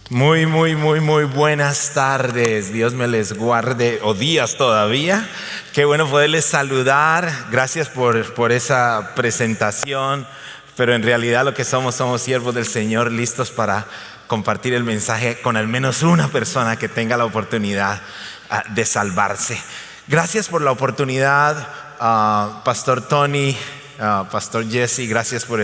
Muy buenas tardes. Dios me les guarde, o días todavía. Qué bueno poderles saludar. Gracias por esa presentación. Pero en realidad lo que somos siervos del Señor, listos para compartir el mensaje con al menos una persona que tenga la oportunidad de salvarse. Gracias por la oportunidad, Pastor Tony, Pastor Jesse. Gracias por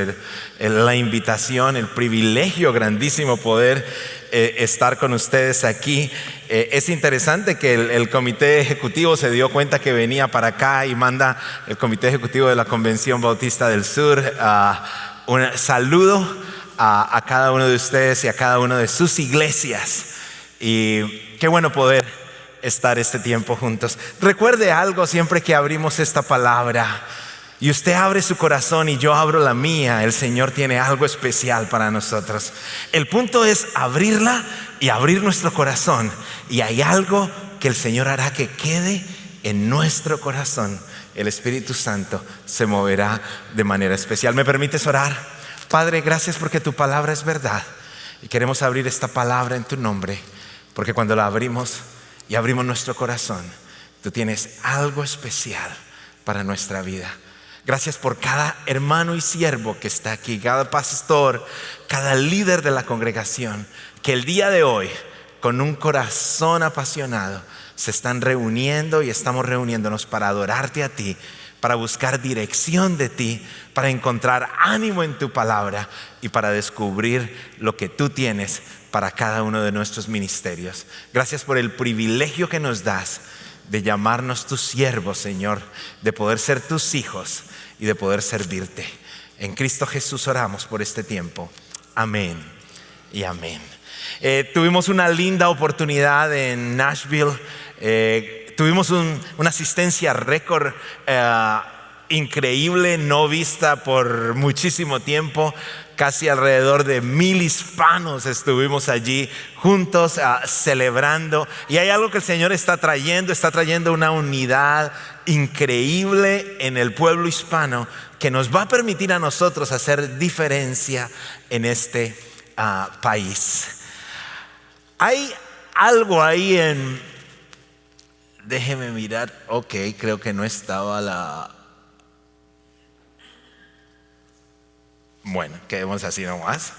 la invitación, el privilegio grandísimo poder estar con ustedes aquí. Es interesante que el comité ejecutivo se dio cuenta que venía para acá y manda el comité ejecutivo de la Convención Bautista del Sur un saludo a cada uno de ustedes y a cada una de sus iglesias. Y qué bueno poder estar este tiempo juntos. Recuerde algo siempre que abrimos esta palabra y usted abre su corazón y yo abro la mía, el Señor tiene algo especial para nosotros. El punto es abrirla y abrir nuestro corazón, y hay algo que el Señor hará que quede en nuestro corazón. El Espíritu Santo se moverá de manera especial. ¿Me permites orar? Padre, gracias porque tu palabra es verdad y queremos abrir esta palabra en tu nombre, porque cuando la abrimos y abrimos nuestro corazón, tú tienes algo especial para nuestra vida. Gracias por cada hermano y siervo que está aquí, cada pastor, cada líder de la congregación, que el día de hoy, con un corazón apasionado, se están reuniendo y estamos reuniéndonos para adorarte a ti, para buscar dirección de ti, para encontrar ánimo en tu palabra y para descubrir lo que tú tienes para cada uno de nuestros ministerios. Gracias por el privilegio que nos das de llamarnos tus siervos, Señor, de poder ser tus hijos y de poder servirte. En Cristo Jesús oramos por este tiempo. Amén y amén. Tuvimos una linda oportunidad en Nashville. Tuvimos una asistencia récord, increíble, no vista por muchísimo tiempo. Casi alrededor de 1,000 hispanos estuvimos allí juntos celebrando. Y hay algo que el Señor está trayendo una unidad increíble en el pueblo hispano que nos va a permitir a nosotros hacer diferencia en este país. Hay algo ahí déjeme mirar. Ok, creo que no estaba Bueno, quedemos así nomás.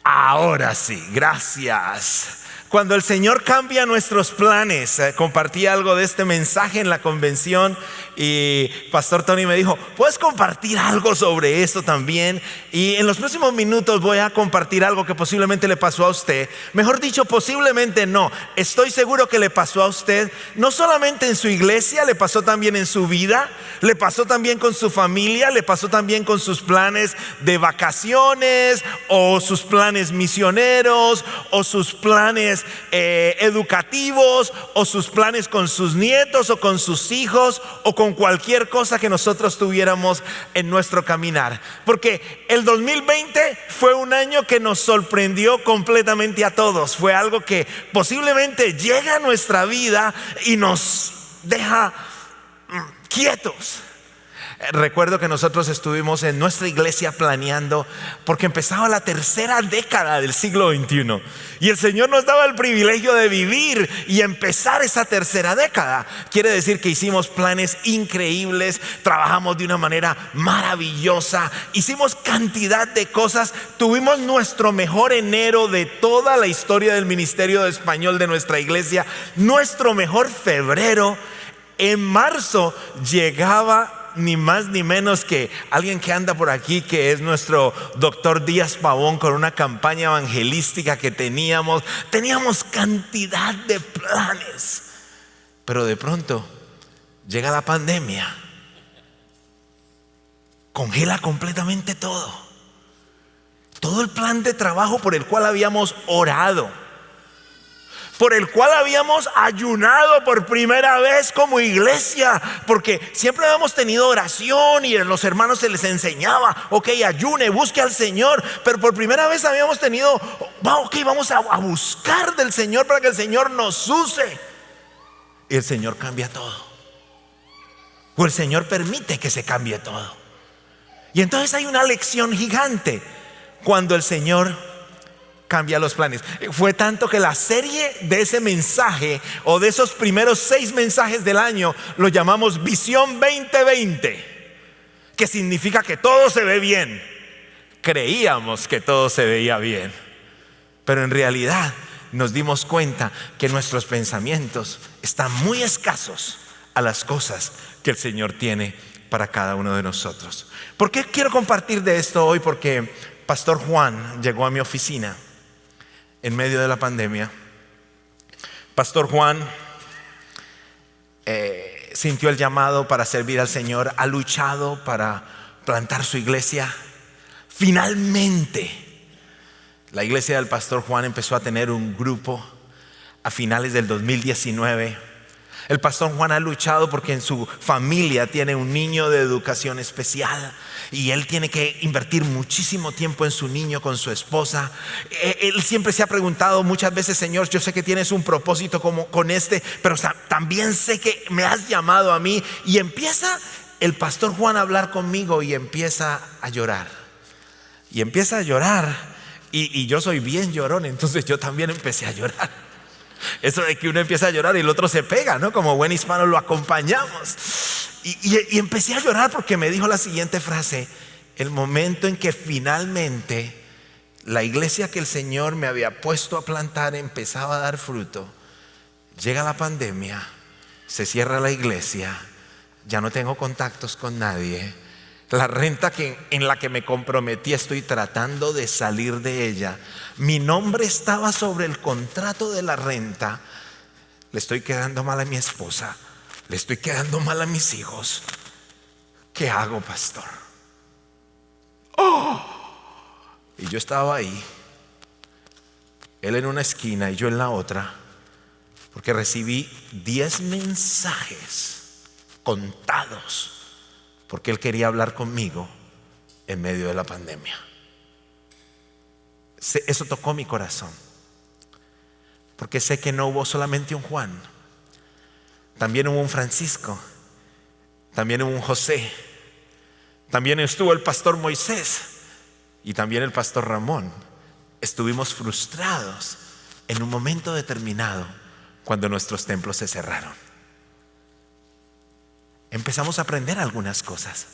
Ahora sí, gracias. Cuando el Señor cambia nuestros planes, compartí algo de este mensaje en la convención y Pastor Tony me dijo, ¿puedes compartir algo sobre esto también? Y en los próximos minutos voy a compartir algo que posiblemente le pasó a usted. Mejor dicho, posiblemente no. Estoy seguro que le pasó a usted, no solamente en su iglesia, le pasó también en su vida, le pasó también con su familia, le pasó también con sus planes de vacaciones o sus planes misioneros o sus planes educativos o sus planes con sus nietos o con sus hijos o con cualquier cosa que nosotros tuviéramos en nuestro caminar. Porque el 2020 fue un año que nos sorprendió completamente a todos. Fue algo que posiblemente llega a nuestra vida y nos deja quietos. Recuerdo que nosotros estuvimos en nuestra iglesia planeando porque empezaba la tercera década del siglo XXI y el Señor nos daba el privilegio de vivir y empezar esa tercera década. Quiere decir que hicimos planes increíbles, trabajamos de una manera maravillosa, hicimos cantidad de cosas, tuvimos nuestro mejor enero de toda la historia del ministerio de español de nuestra iglesia, nuestro mejor febrero. En marzo llegaba ni más ni menos que alguien que anda por aquí, que es nuestro doctor Díaz Pavón, con una campaña evangelística que teníamos cantidad de planes, pero de pronto llega la pandemia, congela completamente todo el plan de trabajo por el cual habíamos orado, por el cual habíamos ayunado por primera vez como iglesia, porque siempre habíamos tenido oración y a los hermanos se les enseñaba, ok, ayune, busque al Señor, pero por primera vez habíamos tenido, vamos a buscar del Señor para que el Señor nos use. Y el Señor cambia todo, o el Señor permite que se cambie todo. Y entonces hay una lección gigante cuando el Señor cambia los planes. Fue tanto que la serie de ese mensaje, o de esos primeros 6 mensajes del año, lo llamamos Visión 2020, que significa que todo se ve bien. Creíamos que todo se veía bien, pero en realidad nos dimos cuenta que nuestros pensamientos están muy escasos a las cosas que el Señor tiene para cada uno de nosotros. ¿Por qué quiero compartir de esto hoy? Porque Pastor Juan llegó a mi oficina en medio de la pandemia. Pastor Juan sintió el llamado para servir al Señor, ha luchado para plantar su iglesia. Finalmente, la iglesia del Pastor Juan empezó a tener un grupo a finales del 2019. El Pastor Juan ha luchado porque en su familia tiene un niño de educación especial y él tiene que invertir muchísimo tiempo en su niño con su esposa. Él siempre se ha preguntado muchas veces: Señor, yo sé que tienes un propósito como con este, pero también sé que me has llamado a mí. Y empieza el Pastor Juan a hablar conmigo y empieza a llorar. Y empieza a llorar y yo soy bien llorón, entonces yo también empecé a llorar. Eso de que uno empieza a llorar y el otro se pega, ¿no? Como buen hispano lo acompañamos. Y empecé a llorar porque me dijo la siguiente frase: el momento en que finalmente la iglesia que el Señor me había puesto a plantar empezaba a dar fruto, llega la pandemia, se cierra la iglesia, ya no tengo contactos con nadie. La renta en la que me comprometí, estoy tratando de salir de ella. Mi nombre estaba sobre el contrato de la renta. Le estoy quedando mal a mi esposa, le estoy quedando mal a mis hijos. ¿Qué hago, pastor? Y yo estaba ahí, él en una esquina y yo en la otra, porque recibí 10 mensajes contados, porque él quería hablar conmigo en medio de la pandemia. Eso tocó mi corazón, porque sé que no hubo solamente un Juan, también hubo un Francisco, también hubo un José, también estuvo el pastor Moisés y también el pastor Ramón. Estuvimos frustrados en un momento determinado cuando nuestros templos se cerraron. Empezamos a aprender algunas cosas,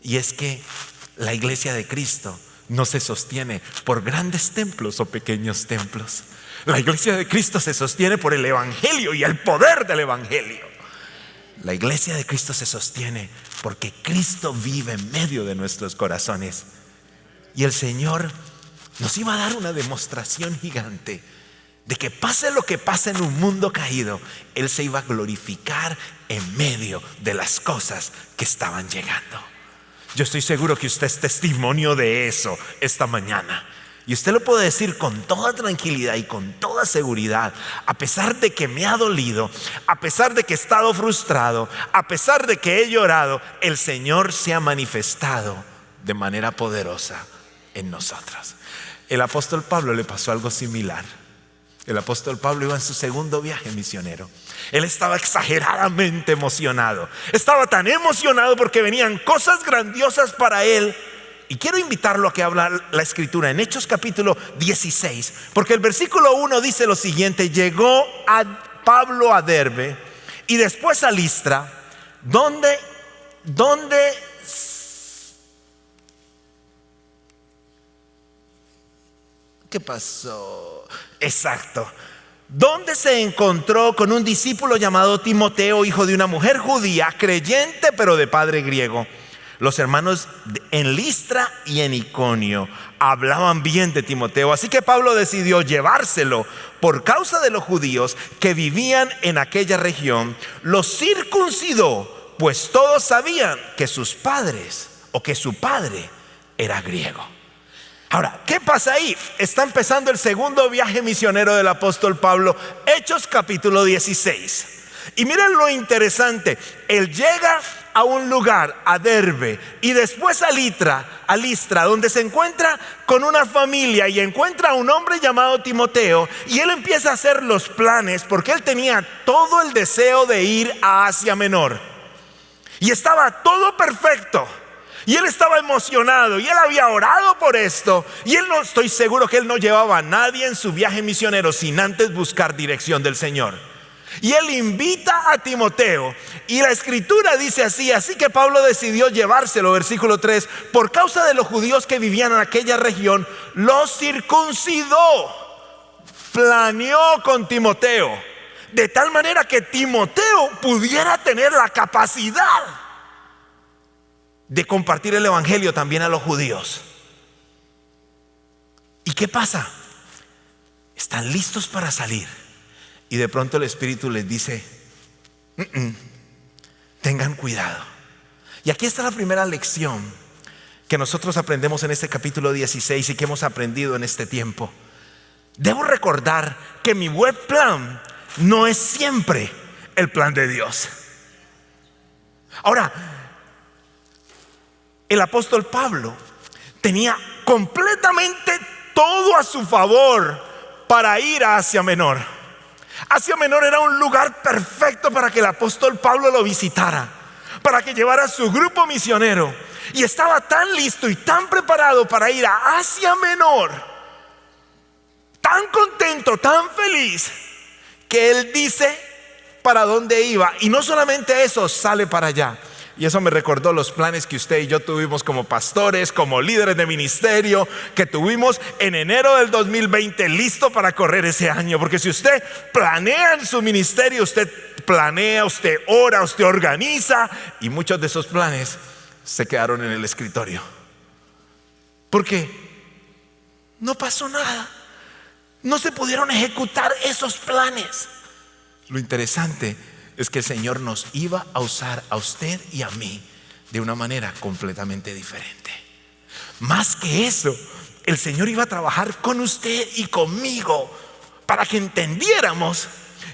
y es que la iglesia de Cristo no se sostiene por grandes templos o pequeños templos. La iglesia de Cristo se sostiene por el evangelio y el poder del evangelio. La iglesia de Cristo se sostiene porque Cristo vive en medio de nuestros corazones, y el Señor nos iba a dar una demostración gigante de que pase lo que pase en un mundo caído, Él se iba a glorificar en medio de las cosas que estaban llegando. Yo estoy seguro que usted es testimonio de eso esta mañana, y usted lo puede decir con toda tranquilidad y con toda seguridad: a pesar de que me ha dolido, a pesar de que he estado frustrado, a pesar de que he llorado, el Señor se ha manifestado de manera poderosa en nosotros. El apóstol Pablo le pasó algo similar. El apóstol Pablo iba en su segundo viaje misionero. Él estaba exageradamente emocionado. Estaba tan emocionado porque venían cosas grandiosas para él. Y quiero invitarlo a que habla la escritura en Hechos capítulo 16, porque el versículo 1 dice lo siguiente: llegó a Pablo a Derbe y después a Listra, donde ¿qué pasó? Exacto. Donde se encontró con un discípulo llamado Timoteo, hijo de una mujer judía, creyente pero de padre griego. Los hermanos en Listra y en Iconio hablaban bien de Timoteo, así que Pablo decidió llevárselo por causa de los judíos que vivían en aquella región. Los circuncidó, pues todos sabían que sus padres o que su padre era griego. Ahora, ¿qué pasa ahí? Está empezando el segundo viaje misionero del apóstol Pablo, Hechos capítulo 16. Y miren lo interesante: él llega a un lugar, a Derbe, y después a Listra, donde se encuentra con una familia y encuentra a un hombre llamado Timoteo, y él empieza a hacer los planes porque él tenía todo el deseo de ir a Asia Menor. Y estaba todo perfecto. Y él estaba emocionado y él había orado por esto. Y él no, estoy seguro que él no llevaba a nadie en su viaje misionero sin antes buscar dirección del Señor. Y él invita a Timoteo. Y la escritura dice así: así que Pablo decidió llevárselo, versículo 3, por causa de los judíos que vivían en aquella región, los circuncidó. Planeó con Timoteo, de tal manera que Timoteo pudiera tener la capacidad de compartir el evangelio también a los judíos. ¿Y qué pasa? Están listos para salir y de pronto el Espíritu les dice: tengan cuidado. Y aquí está la primera lección que nosotros aprendemos en este capítulo 16 y que hemos aprendido en este tiempo. Debo recordar que mi buen plan no es siempre el plan de Dios. Ahora, el apóstol Pablo tenía completamente todo a su favor para ir a Asia Menor. Asia Menor era un lugar perfecto para que el apóstol Pablo lo visitara, para que llevara su grupo misionero. Y estaba tan listo y tan preparado para ir a Asia Menor, tan contento, tan feliz, que él dice para dónde iba. Y no solamente eso, sale para allá. Y eso me recordó los planes que usted y yo tuvimos como pastores, como líderes de ministerio, que tuvimos en enero del 2020 listo para correr ese año. Porque si usted planea en su ministerio, usted planea, usted ora, usted organiza, y muchos de esos planes se quedaron en el escritorio porque no pasó nada. No se pudieron ejecutar esos planes. Lo interesante es que el Señor nos iba a usar a usted y a mí de una manera completamente diferente. Más que eso, el Señor iba a trabajar con usted y conmigo para que entendiéramos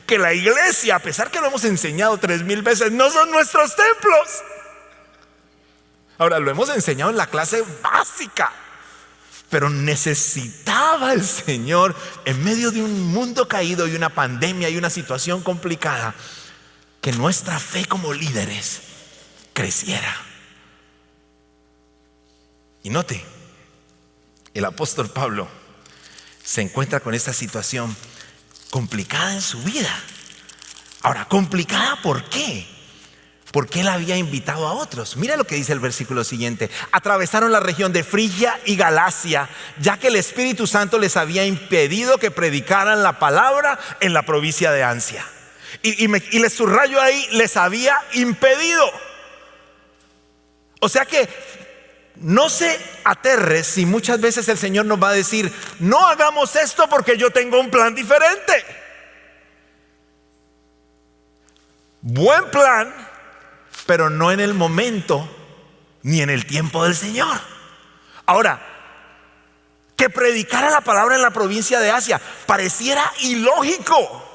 que la iglesia, a pesar que lo hemos enseñado 3000 veces, no son nuestros templos. Ahora, lo hemos enseñado en la clase básica, pero necesitaba el Señor, en medio de un mundo caído y una pandemia y una situación complicada, que nuestra fe como líderes creciera. Y note, el apóstol Pablo se encuentra con esta situación complicada en su vida. Ahora, complicada, ¿por qué? Porque él había invitado a otros. Mira lo que dice el versículo siguiente: atravesaron la región de Frigia y Galacia, ya que el Espíritu Santo les había impedido que predicaran la palabra en la provincia de Asia. Y les subrayo ahí: les había impedido. O sea que no se aterre si muchas veces el Señor nos va a decir: no hagamos esto porque yo tengo un plan diferente. Buen plan, pero no en el momento ni en el tiempo del Señor. Ahora, que predicara la palabra en la provincia de Asia pareciera ilógico.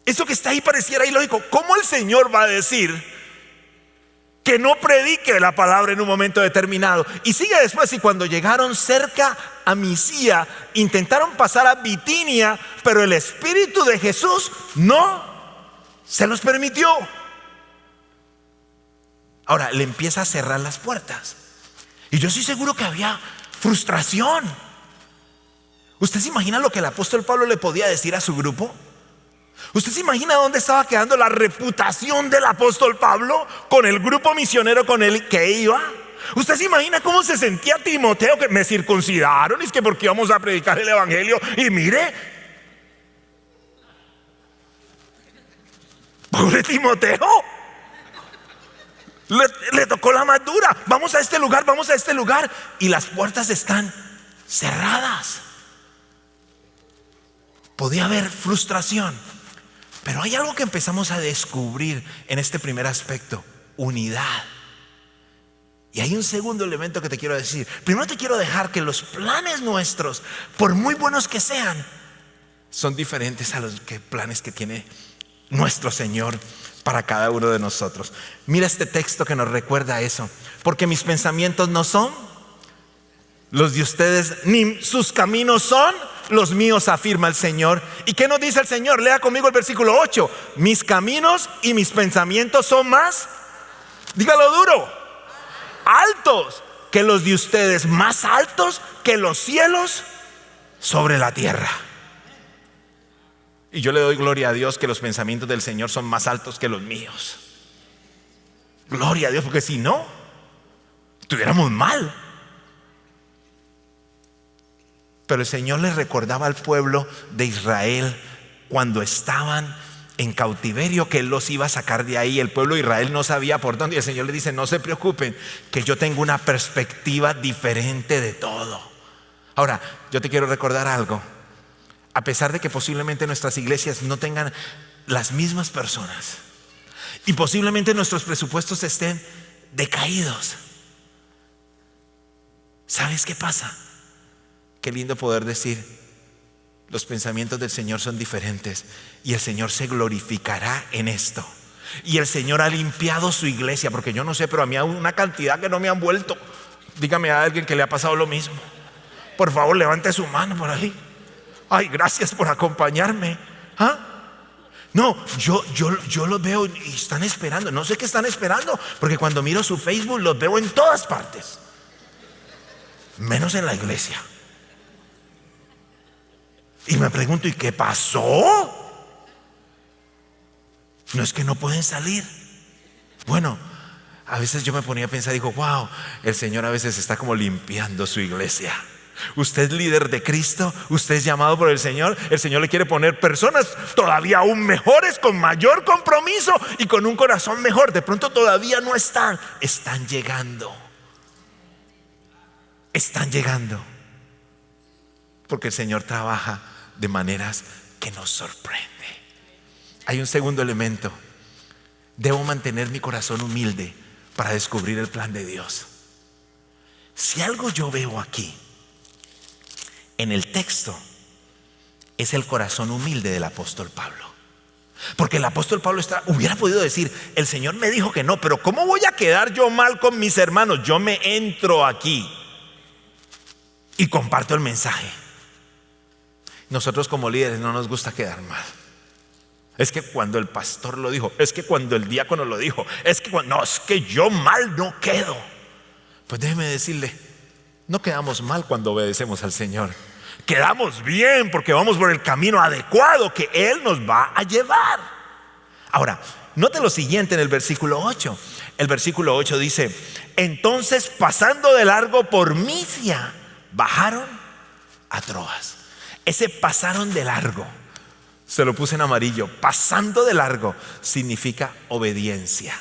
Eso que está ahí pareciera ilógico. ¿Cómo el Señor va a decir que no predique la palabra en un momento determinado? Y sigue después: y cuando llegaron cerca a Misia, intentaron pasar a Bitinia, pero el Espíritu de Jesús no se los permitió. Ahora, le empieza a cerrar las puertas. Y yo estoy seguro que había frustración. ¿Usted se imagina lo que el apóstol Pablo le podía decir a su grupo? ¿Usted se imagina dónde estaba quedando la reputación del apóstol Pablo con el grupo misionero con el que iba? ¿Usted se imagina cómo se sentía Timoteo? Que me circuncidaron, y es que porque íbamos a predicar el evangelio. Y mire, pobre Timoteo, le tocó la más dura. Vamos a este lugar, vamos a este lugar, y las puertas están cerradas. Podía haber frustración. Pero hay algo que empezamos a descubrir en este primer aspecto: unidad. Y hay un segundo elemento que te quiero decir. Primero te quiero dejar que los planes nuestros, por muy buenos que sean, son diferentes a los planes que tiene nuestro Señor para cada uno de nosotros. Mira este texto que nos recuerda eso: porque mis pensamientos no son los de ustedes, ni sus caminos son los míos, afirma el Señor. ¿Y qué nos dice el Señor? Lea conmigo el versículo 8: mis caminos y mis pensamientos son más, dígalo duro, altos que los de ustedes, más altos que los cielos sobre la tierra. Y yo le doy gloria a Dios que los pensamientos del Señor son más altos que los míos. Gloria a Dios, porque si no, estuviéramos mal. Pero el Señor les recordaba al pueblo de Israel cuando estaban en cautiverio que Él los iba a sacar de ahí. El pueblo de Israel no sabía por dónde, y el Señor les dice: no se preocupen, que yo tengo una perspectiva diferente de todo. Ahora, yo te quiero recordar algo. A pesar de que posiblemente nuestras iglesias no tengan las mismas personas y posiblemente nuestros presupuestos estén decaídos, ¿sabes qué pasa? Qué lindo poder decir: los pensamientos del Señor son diferentes y el Señor se glorificará en esto. Y el Señor ha limpiado su iglesia, porque yo no sé, pero a mí hay una cantidad que no me han vuelto. Dígame a alguien que le ha pasado lo mismo. Por favor, levante su mano por ahí. Ay, gracias por acompañarme. No, yo los veo y están esperando. No sé qué están esperando, porque cuando miro su Facebook los veo en todas partes, menos en la iglesia. Y me pregunto: ¿y qué pasó? No es que no pueden salir. Bueno, a veces yo me ponía a pensar, digo: wow, el Señor a veces está como limpiando su iglesia. Usted es líder de Cristo, usted es llamado por el Señor le quiere poner personas todavía aún mejores, con mayor compromiso y con un corazón mejor. De pronto todavía no están llegando. Están llegando, porque el Señor trabaja de maneras que nos sorprende. Hay un segundo elemento: debo mantener mi corazón humilde para descubrir el plan de Dios. Si algo yo veo aquí en el texto, es el corazón humilde del apóstol Pablo. Porque el apóstol Pablo hubiera podido decir: el Señor me dijo que no, pero ¿cómo voy a quedar yo mal con mis hermanos? Yo me entro aquí y comparto el mensaje. Nosotros como líderes no nos gusta quedar mal. Es que cuando el pastor lo dijo, es que cuando el diácono lo dijo, es que yo mal no quedo. Pues déjeme decirle, no quedamos mal cuando obedecemos al Señor. Quedamos bien porque vamos por el camino adecuado que Él nos va a llevar. Ahora, note lo siguiente en el versículo 8. El versículo 8 dice: entonces, pasando de largo por Misia, bajaron a Troas. Ese pasaron de largo, se lo puse en amarillo. Pasando de largo significa obediencia.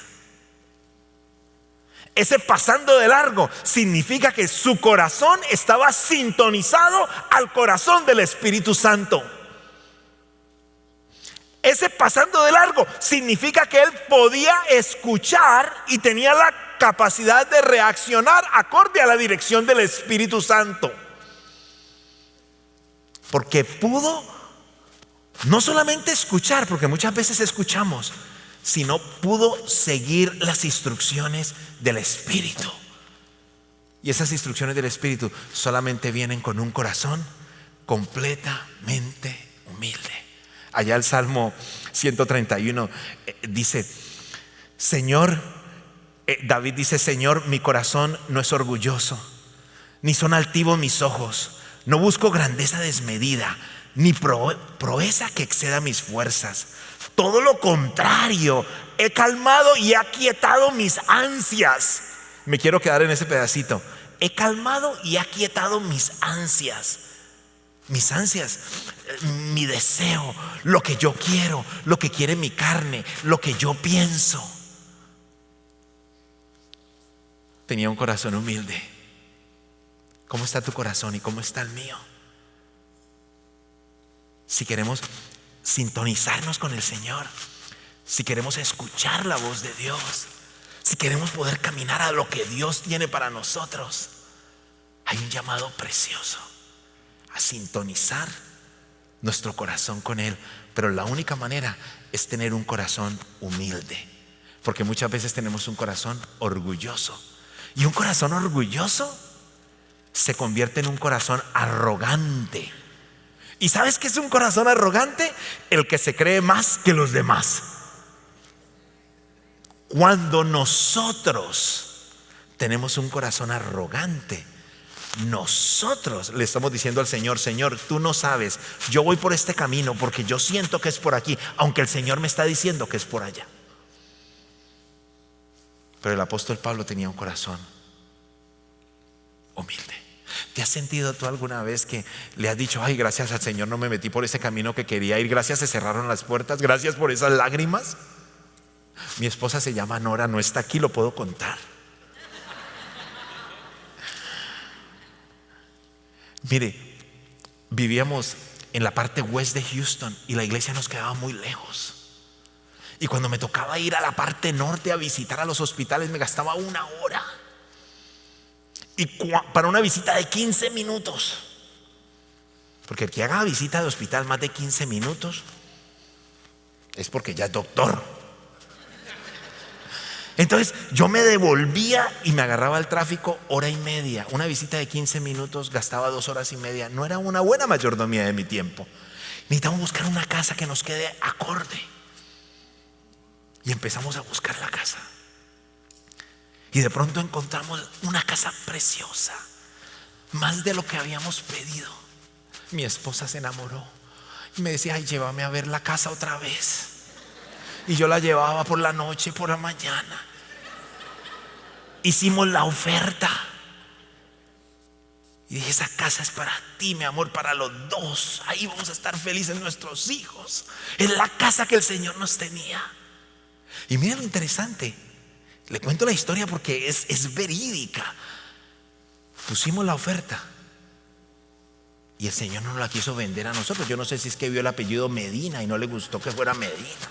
Ese pasando de largo significa que su corazón estaba sintonizado al corazón del Espíritu Santo. Ese pasando de largo significa que él podía escuchar y tenía la capacidad de reaccionar acorde a la dirección del Espíritu Santo. Porque pudo no solamente escuchar, porque muchas veces escuchamos, sino pudo seguir las instrucciones del Espíritu. Y esas instrucciones del Espíritu solamente vienen con un corazón completamente humilde. Allá el Salmo 131 dice: Señor, David dice: Señor, mi corazón no es orgulloso, ni son altivos mis ojos. No busco grandeza desmedida, ni proeza que exceda mis fuerzas. Todo lo contrario, he calmado y he aquietado mis ansias. Me quiero quedar en ese pedacito. He calmado y he aquietado mis ansias. Mis ansias, mi deseo, lo que yo quiero, lo que quiere mi carne, lo que yo pienso. Tenía un corazón humilde. ¿Cómo está tu corazón y cómo está el mío? Si queremos sintonizarnos con el Señor, si queremos escuchar la voz de Dios, si queremos poder caminar a lo que Dios tiene para nosotros, hay un llamado precioso a sintonizar nuestro corazón con Él. Pero la única manera es tener un corazón humilde, porque muchas veces tenemos un corazón orgulloso, y un corazón orgulloso se convierte en un corazón arrogante. ¿Y sabes qué es un corazón arrogante? El que se cree más que los demás. Cuando nosotros tenemos un corazón arrogante. Nosotros le estamos diciendo al Señor: Señor, tú no sabes, yo voy por este camino porque yo siento que es por aquí, aunque el Señor me está diciendo que es por allá. Pero el apóstol Pablo tenía un corazón humilde. ¿Te has sentido tú alguna vez que le has dicho: ay, gracias al Señor no me metí por ese camino que quería ir, gracias se cerraron las puertas, gracias por esas lágrimas? Mi esposa se llama Nora, no está aquí, lo puedo contar. Mire, vivíamos en la parte west de Houston y la iglesia nos quedaba muy lejos. Y cuando me tocaba ir a la parte norte a visitar a los hospitales, me gastaba 1 hora. Y para una visita de 15 minutos, porque el que haga visita de hospital más de 15 minutos es porque ya es doctor. Entonces yo me devolvía y me agarraba el tráfico 1 hora y media. Una visita de 15 minutos gastaba 2 horas y media. No era una buena mayordomía de mi tiempo. Necesitamos buscar una casa que nos quede acorde. Y empezamos a buscar la casa. Y de pronto encontramos una casa preciosa, más de lo que habíamos pedido. Mi esposa se enamoró y me decía: ay, llévame a ver la casa otra vez. Y yo la llevaba por la noche, por la mañana. Hicimos la oferta y dije: esa casa es para ti, mi amor, para los dos. Ahí vamos a estar felices nuestros hijos. Es la casa que el Señor nos tenía. Y miren lo interesante, le cuento la historia porque es verídica. Pusimos la oferta y el Señor no nos la quiso vender a nosotros. Yo no sé si es que vio el apellido Medina y no le gustó que fuera Medina.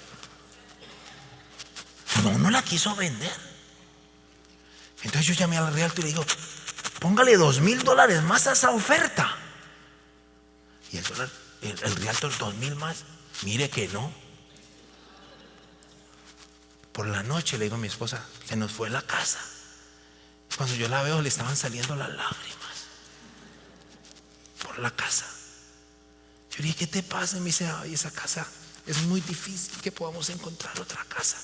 No la quiso vender. Entonces yo llamé al realtor y le digo: póngale $2,000 más a esa oferta. Y el realtor: $2,000 más. Mire que no. Por la noche le digo a mi esposa: se nos fue la casa. Cuando yo la veo, le estaban saliendo las lágrimas por la casa. Yo le dije: ¿qué te pasa? Y me dice: ay, esa casa es muy difícil que podamos encontrar otra casa.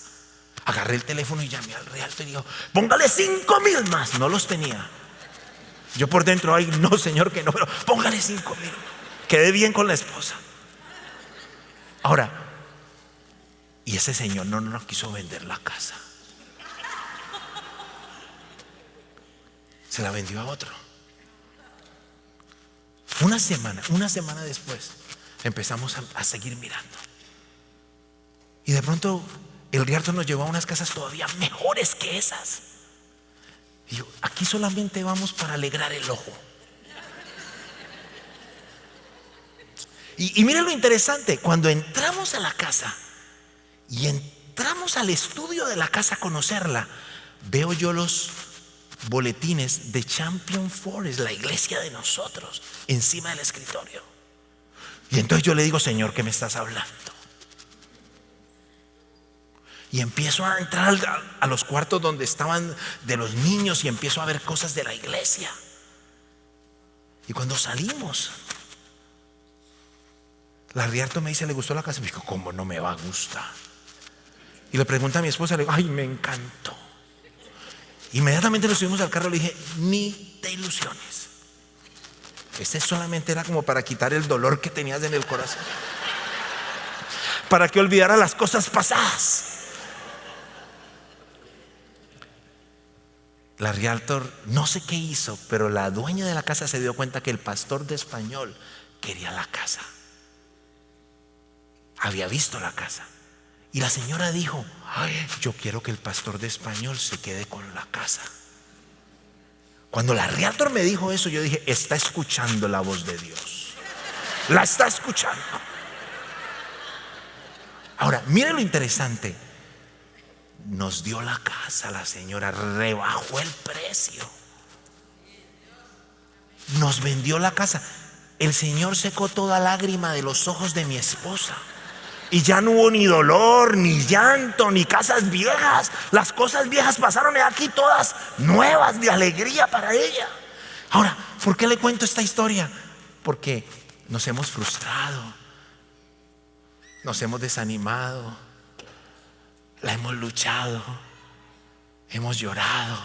Agarré el teléfono y llamé al realtor y digo: póngale $5,000 más. No los tenía. Yo por dentro: ay, no, señor, que no, pero póngale $5,000. Quedé bien con la esposa. Ahora, y ese señor no nos quiso vender la casa. Se la vendió a otro. Una semana después empezamos a seguir mirando. Y de pronto el realtor nos llevó a unas casas todavía mejores que esas. Y yo: aquí solamente vamos para alegrar el ojo. Y miren lo interesante, cuando entramos a la casa y entramos al estudio de la casa a conocerla, veo yo los boletines de Champion Forest, la iglesia de nosotros, encima del escritorio. Y entonces yo le digo: Señor, ¿qué me estás hablando? Y empiezo a entrar a los cuartos donde estaban de los niños y empiezo a ver cosas de la iglesia. Y cuando salimos, la realtor me dice: ¿le gustó la casa? Me dijo: ¿cómo no me va a gustar? Y le pregunto a mi esposa, le digo: ay, me encantó. Inmediatamente nos subimos al carro y le dije: ni te ilusiones. Este solamente era como para quitar el dolor que tenías en el corazón, para que olvidara las cosas pasadas. La realtor no sé qué hizo, pero la dueña de la casa se dio cuenta que el pastor de español quería la casa. Había visto la casa. Y la señora dijo: ay, yo quiero que el pastor de español se quede con la casa. Cuando la realtor me dijo eso, yo dije: está escuchando la voz de Dios. La está escuchando. Ahora, mire lo interesante. Nos dio la casa la señora, rebajó el precio, nos vendió la casa. El Señor secó toda lágrima de los ojos de mi esposa. Y ya no hubo ni dolor, ni llanto, ni casas viejas. Las cosas viejas pasaron aquí todas nuevas, de alegría para ella. Ahora, ¿por qué le cuento esta historia? Porque nos hemos frustrado, nos hemos desanimado, la hemos luchado, hemos llorado,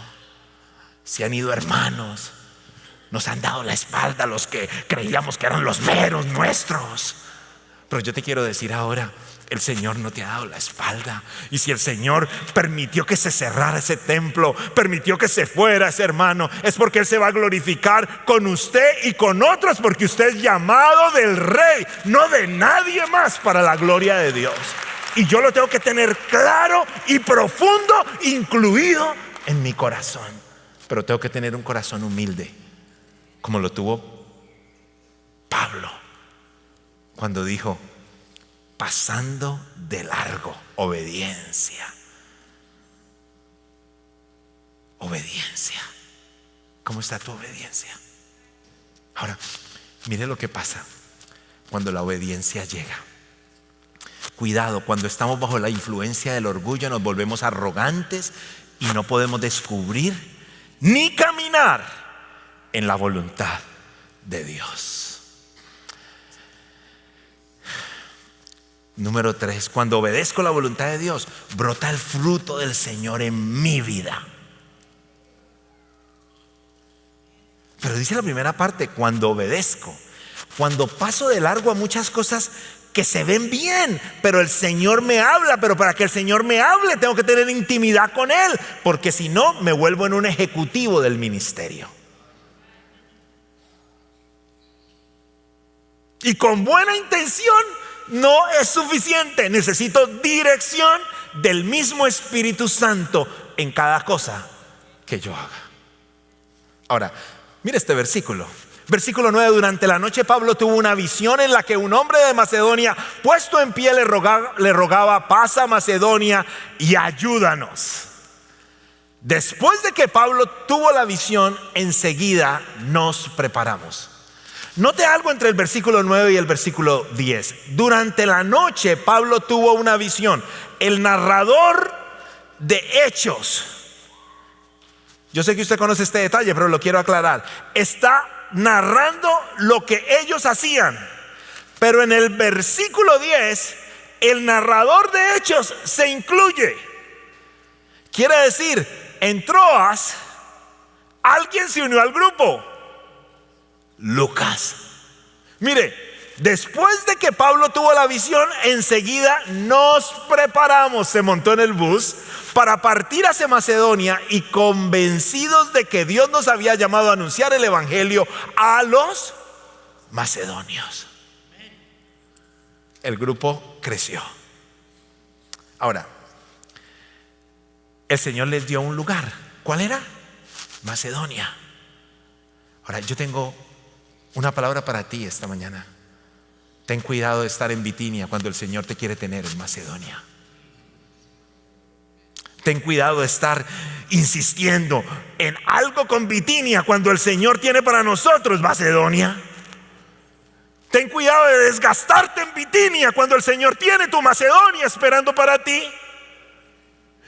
Se han ido hermanos, nos han dado la espalda los que creíamos que eran los meros nuestros. Pero yo te quiero decir ahora, el Señor no te ha dado la espalda. Y si el Señor permitió que se cerrara ese templo, permitió que se fuera ese hermano, es porque Él se va a glorificar con usted y con otros, porque usted es llamado del Rey, no de nadie más, para la gloria de Dios. Y yo lo tengo que tener claro y profundo, incluido en mi corazón. Pero tengo que tener un corazón humilde, como lo tuvo Pablo cuando dijo: pasando de largo, obediencia. Obediencia. ¿Cómo está tu obediencia? Ahora, mire lo que pasa cuando la obediencia llega. Cuidado, cuando estamos bajo la influencia del orgullo nos volvemos arrogantes y no podemos descubrir ni caminar en la voluntad de Dios. Número 3, cuando obedezco la voluntad de Dios, brota el fruto del Señor en mi vida. Pero dice la primera parte, cuando obedezco, cuando paso de largo a muchas cosas que se ven bien, pero el Señor me habla. Pero para que el Señor me hable tengo que tener intimidad con Él, porque si no me vuelvo en un ejecutivo del ministerio. Y con buena intención no es suficiente. Necesito dirección del mismo Espíritu Santo en cada cosa que yo haga. Ahora, mire este versículo. Versículo 9, durante la noche Pablo tuvo una visión en la que un hombre de Macedonia, puesto en pie, le rogaba: pasa a Macedonia y ayúdanos. Después de que Pablo tuvo la visión, enseguida nos preparamos. Note algo entre el versículo 9 y el versículo 10. Durante la noche Pablo tuvo una visión. El narrador de Hechos, yo sé que usted conoce este detalle, pero lo quiero aclarar, está narrando lo que ellos hacían. Pero en el versículo 10 el narrador de Hechos se incluye. Quiere decir, en Troas alguien se unió al grupo: Lucas. Mire, después de que Pablo tuvo la visión, enseguida nos preparamos. Se montó en el bus para partir hacia Macedonia, y convencidos de que Dios nos había llamado a anunciar el evangelio a los macedonios, el grupo creció. Ahora, el Señor les dio un lugar. ¿Cuál era? Macedonia. Ahora, yo tengo una palabra para ti esta mañana. Ten cuidado de estar en Bitinia cuando el Señor te quiere tener en Macedonia. Ten cuidado de estar insistiendo en algo con Bitinia cuando el Señor tiene para nosotros Macedonia. Ten cuidado de desgastarte en Bitinia cuando el Señor tiene tu Macedonia esperando para ti.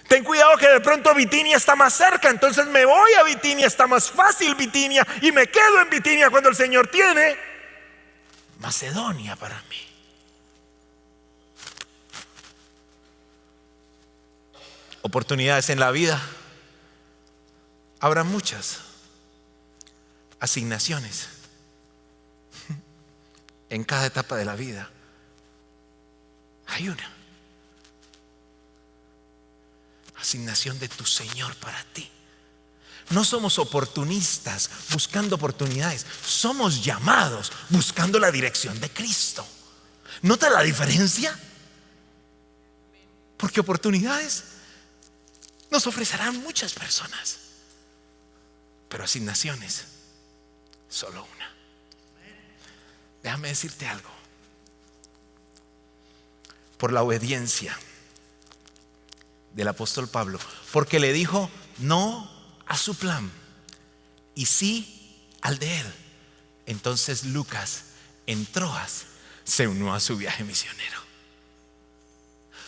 Ten cuidado que de pronto Bitinia está más cerca, entonces me voy a Bitinia, está más fácil Bitinia, y me quedo en Bitinia cuando el Señor tiene Macedonia para mí. Oportunidades en la vida habrá muchas. Asignaciones en cada etapa de la vida hay una asignación de tu Señor para ti. No somos oportunistas buscando oportunidades, somos llamados buscando la dirección de Cristo. ¿Nota la diferencia? Porque oportunidades nos ofrecerán muchas personas, pero asignaciones, solo una. Déjame decirte algo. Por la obediencia del apóstol Pablo, porque le dijo no a su plan y sí al de él, entonces Lucas en Troas se unió a su viaje misionero.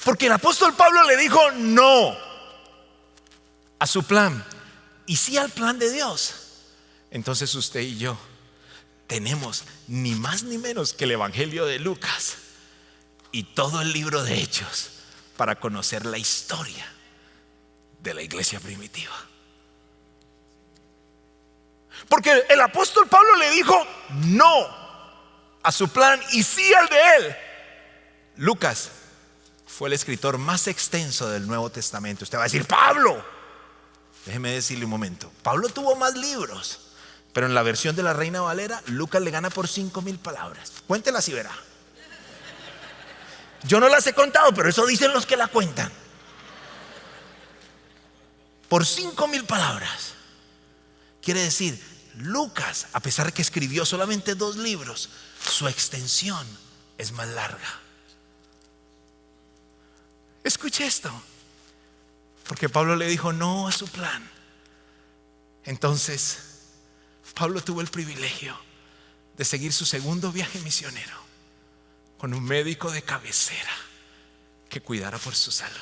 Porque el apóstol Pablo le dijo no a su plan y sí al plan de Dios, entonces usted y yo tenemos ni más ni menos que el evangelio de Lucas y todo el libro de Hechos para conocer la historia de la iglesia primitiva. Porque el apóstol Pablo le dijo no a su plan y sí al de él. Lucas fue el escritor más extenso del Nuevo Testamento. Usted va a decir, Pablo. Déjeme decirle un momento. Pablo tuvo más libros, pero en la versión de la Reina Valera, Lucas le gana por 5,000 palabras. Cuéntelas y verá. Yo no las he contado, pero eso dicen los que la cuentan. Por 5,000 palabras. Quiere decir, Lucas, a pesar de que escribió solamente 2 libros, su extensión es más larga. Escuche esto, porque Pablo le dijo no a su plan. Entonces, Pablo tuvo el privilegio de seguir su segundo viaje misionero con un médico de cabecera que cuidara por su salud.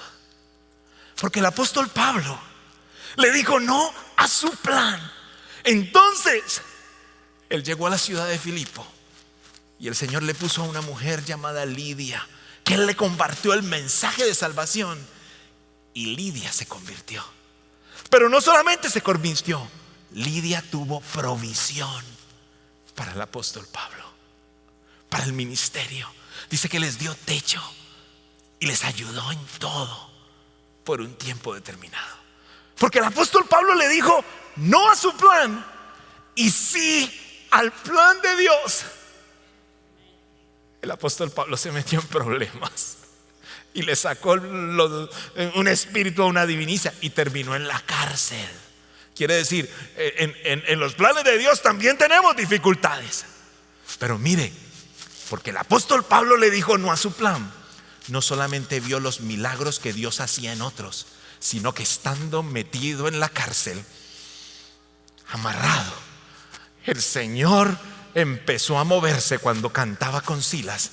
Porque el apóstol Pablo le dijo no a su plan. Entonces, él llegó a la ciudad de Filipo y el Señor le puso a una mujer llamada Lidia, que él le compartió el mensaje de salvación, y Lidia se convirtió. Pero no solamente se convirtió, Lidia tuvo provisión para el apóstol Pablo, para el ministerio. Dice que les dio techo y les ayudó en todo por un tiempo determinado. Porque el apóstol Pablo le dijo no a su plan y sí al plan de Dios. El apóstol Pablo se metió en problemas y le sacó un espíritu a una diviniza y terminó en la cárcel. Quiere decir, en los planes de Dios también tenemos dificultades. Pero mire, porque el apóstol Pablo le dijo no a su plan, no solamente vio los milagros que Dios hacía en otros, sino que estando metido en la cárcel, amarrado, el Señor empezó a moverse cuando cantaba con Silas,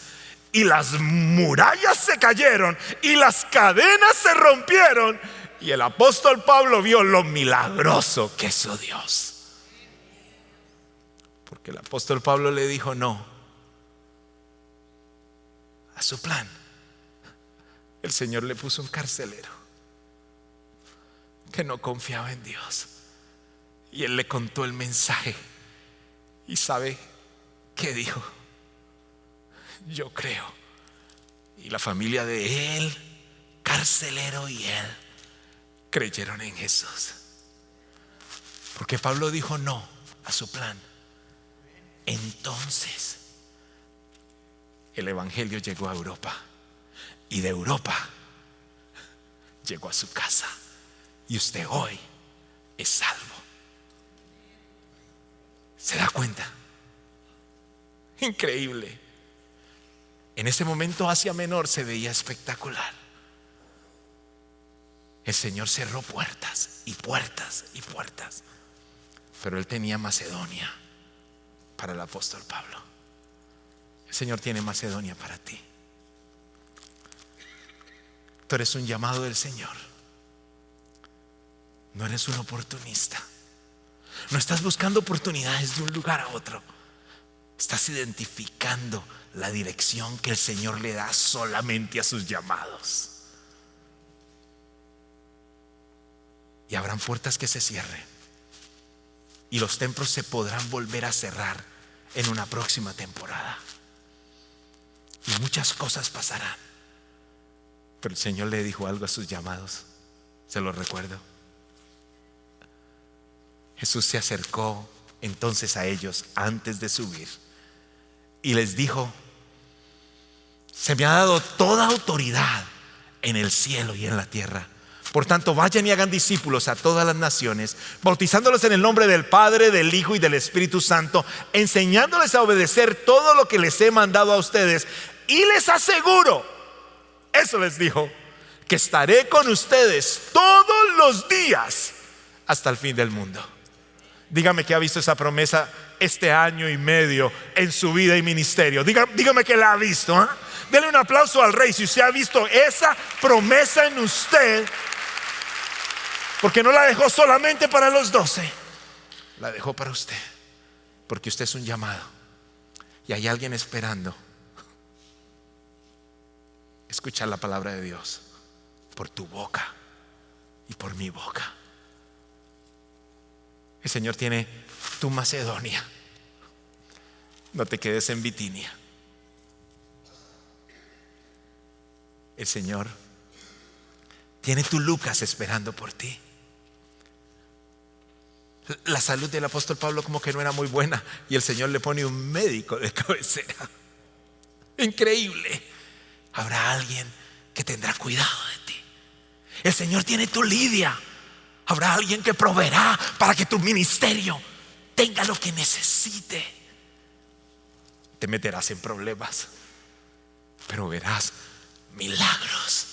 y las murallas se cayeron y las cadenas se rompieron, y el apóstol Pablo vio lo milagroso que es su Dios. Porque el apóstol Pablo le dijo no a su plan. El Señor le puso un carcelero que no confiaba en Dios, y él le contó el mensaje. ¿Y sabe qué dijo? Yo creo. Y la familia de él, carcelero y él, creyeron en Jesús. Porque Pablo dijo no a su plan. Entonces el evangelio llegó a Europa, y de Europa llegó a su casa, y usted hoy es salvo. ¿Se da cuenta? Increíble. En ese momento Asia Menor se veía espectacular. El Señor cerró puertas y puertas y puertas, pero Él tenía Macedonia para el apóstol Pablo. El Señor tiene Macedonia para ti. Tú eres un llamado del Señor. No eres un oportunista. No estás buscando oportunidades de un lugar a otro. Estás identificando la dirección que el Señor le da solamente a sus llamados. Y habrán puertas que se cierren, y los templos se podrán volver a cerrar en una próxima temporada, y muchas cosas pasarán. Pero el Señor le dijo algo a sus llamados. Se lo recuerdo. Jesús se acercó entonces a ellos antes de subir y les dijo: se me ha dado toda autoridad en el cielo y en la tierra. Por tanto, vayan y hagan discípulos a todas las naciones, bautizándolos en el nombre del Padre, del Hijo y del Espíritu Santo, enseñándoles a obedecer todo lo que les he mandado a ustedes. Y les aseguro, eso les dijo, que estaré con ustedes todos los días hasta el fin del mundo. Dígame que ha visto esa promesa este año y medio en su vida y ministerio. Dígame que la ha visto, ¿eh? Denle un aplauso al Rey si usted ha visto esa promesa en usted, porque no la dejó solamente para los 12, la dejó para usted, porque usted es un llamado y hay alguien esperando escuchar la palabra de Dios por tu boca y por mi boca. El Señor tiene tu Macedonia. No te quedes en Bitinia. El Señor tiene tu Lucas esperando por ti. La salud del apóstol Pablo como que no era muy buena y el Señor le pone un médico de cabecera. Increíble. Habrá alguien que tendrá cuidado de ti. El Señor tiene tu Lidia. Habrá alguien que proveerá para que tu ministerio tenga lo que necesite. Te meterás en problemas, pero verás milagros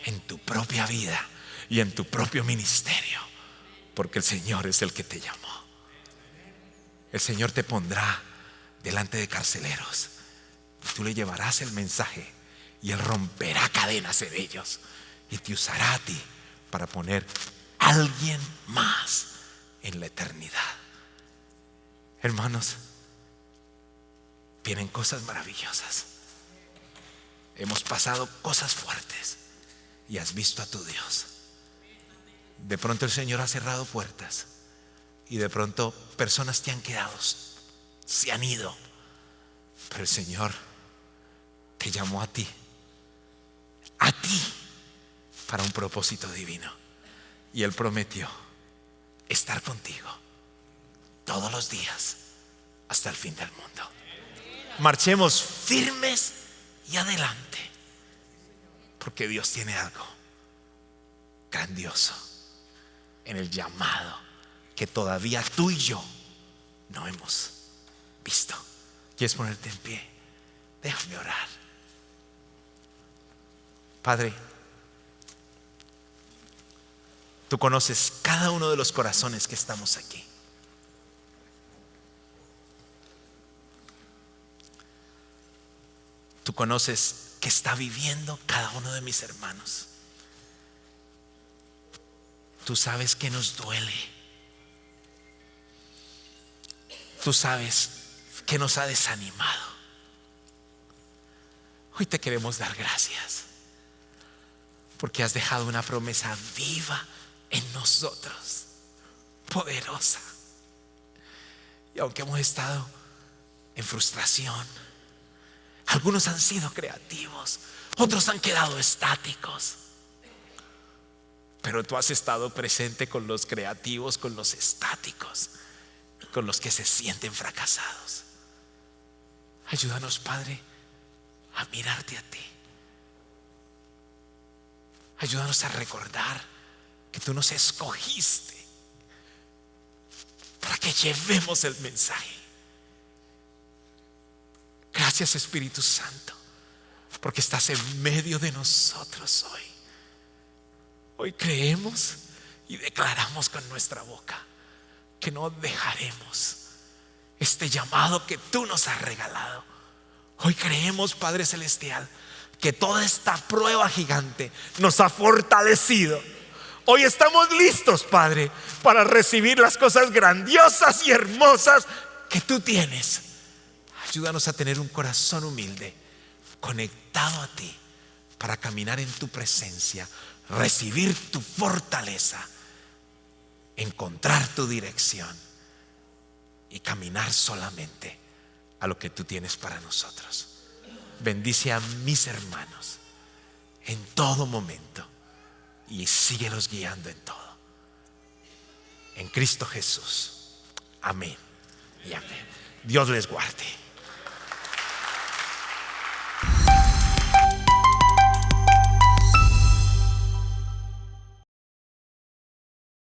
en tu propia vida y en tu propio ministerio, porque el Señor es el que te llamó. El Señor te pondrá delante de carceleros y tú le llevarás el mensaje y Él romperá cadenas en ellos y te usará a ti para poner a alguien más en la eternidad. Hermanos, vienen cosas maravillosas. Hemos pasado cosas fuertes y has visto a tu Dios. De pronto el Señor ha cerrado puertas y de pronto personas te han quedado, se han ido, pero el Señor te llamó a ti para un propósito divino, y Él prometió estar contigo todos los días hasta el fin del mundo. Marchemos firmes y adelante, porque Dios tiene algo grandioso en el llamado que todavía tú y yo no hemos visto. ¿Quieres ponerte en pie? Déjame orar. Padre, tú conoces cada uno de los corazones que estamos aquí. Tú conoces qué está viviendo cada uno de mis hermanos. Tú sabes que nos duele. Tú sabes que nos ha desanimado. Hoy te queremos dar gracias porque has dejado una promesa viva en nosotros, poderosa. Y aunque hemos estado en frustración, algunos han sido creativos, otros han quedado estáticos, pero tú has estado presente con los creativos, con los estáticos, con los que se sienten fracasados. Ayúdanos, Padre, a mirarte a ti. Ayúdanos a recordar que tú nos escogiste para que llevemos el mensaje. Gracias, Espíritu Santo, porque estás en medio de nosotros hoy. Hoy creemos y declaramos con nuestra boca que no dejaremos este llamado que tú nos has regalado. Hoy creemos, Padre Celestial, que toda esta prueba gigante nos ha fortalecido. Hoy estamos listos, Padre, para recibir las cosas grandiosas y hermosas que tú tienes. Ayúdanos a tener un corazón humilde, conectado a ti, para caminar en tu presencia, recibir tu fortaleza, encontrar tu dirección y caminar solamente a lo que tú tienes para nosotros. Bendice a mis hermanos en todo momento y síguelos guiando en todo. En Cristo Jesús. Amén y amén. Dios les guarde.